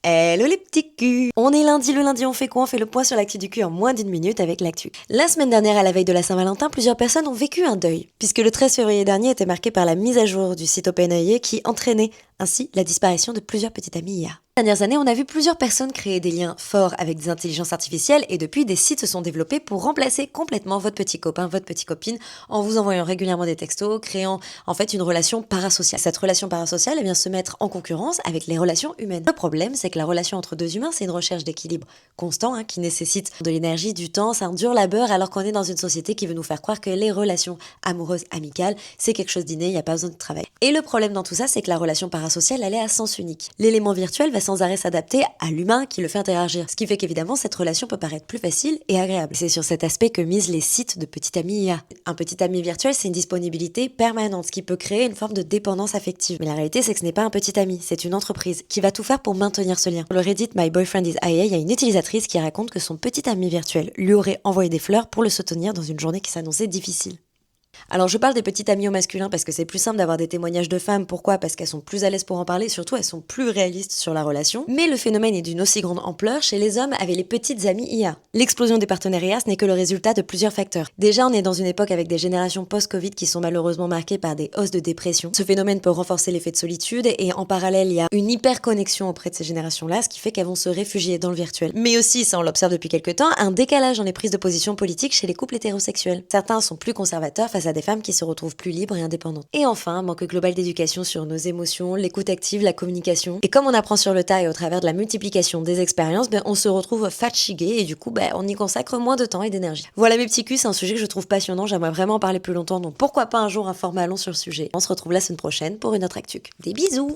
Hello les petits culs. On est lundi, le lundi on fait quoi? On fait le point sur l'actu du cul en moins d'une minute avec l'actu. La semaine dernière, à la veille de la Saint-Valentin, plusieurs personnes ont vécu un deuil, puisque le 13 février dernier était marqué par la mise à jour du site OpenAI qui entraînait ainsi la disparition de plusieurs petites amies IA. Ces dernières années, on a vu plusieurs personnes créer des liens forts avec des intelligences artificielles et depuis, des sites se sont développés pour remplacer complètement votre petit copain, votre petite copine en vous envoyant régulièrement des textos, créant en fait une relation parasociale. Cette relation parasociale, elle vient se mettre en concurrence avec les relations humaines. Le problème, c'est que la relation entre deux humains, c'est une recherche d'équilibre constant qui nécessite de l'énergie, du temps, c'est un dur labeur alors qu'on est dans une société qui veut nous faire croire que les relations amoureuses, amicales, c'est quelque chose d'inné, il n'y a pas besoin de travail. Et le problème dans tout ça, c'est que la relation parasociale, elle est à sens unique. L'élément virtuel va sans arrêt s'adapter à l'humain qui le fait interagir. Ce qui fait qu'évidemment, cette relation peut paraître plus facile et agréable. C'est sur cet aspect que misent les sites de petit ami IA. Un petit ami virtuel, c'est une disponibilité permanente, ce qui peut créer une forme de dépendance affective. Mais la réalité, c'est que ce n'est pas un petit ami, c'est une entreprise qui va tout faire pour maintenir ce lien. Sur le Reddit My Boyfriend is IA, il y a une utilisatrice qui raconte que son petit ami virtuel lui aurait envoyé des fleurs pour le soutenir dans une journée qui s'annonçait difficile. Alors je parle des petits amis au masculin parce que c'est plus simple d'avoir des témoignages de femmes. Pourquoi? Parce qu'elles sont plus à l'aise pour en parler, surtout elles sont plus réalistes sur la relation. Mais le phénomène est d'une aussi grande ampleur chez les hommes avec les petites amies IA. L'explosion des partenariats, ce n'est que le résultat de plusieurs facteurs. Déjà, on est dans une époque avec des générations post-Covid qui sont malheureusement marquées par des hausses de dépression. Ce phénomène peut renforcer l'effet de solitude et en parallèle, il y a une hyper-connexion auprès de ces générations-là, ce qui fait qu'elles vont se réfugier dans le virtuel. Mais aussi, ça on l'observe depuis quelques temps, un décalage dans les prises de position politiques chez les couples hétérosexuels. Certains sont plus conservateurs face à des femmes qui se retrouvent plus libres et indépendantes. Et enfin, manque global d'éducation sur nos émotions, l'écoute active, la communication. Et comme on apprend sur le tas et au travers de la multiplication des expériences, on se retrouve fatigué et du coup, on y consacre moins de temps et d'énergie. Voilà mes petits culs, c'est un sujet que je trouve passionnant, j'aimerais vraiment en parler plus longtemps, donc pourquoi pas un jour un format long sur le sujet. On se retrouve la semaine prochaine pour une autre actu. Des bisous!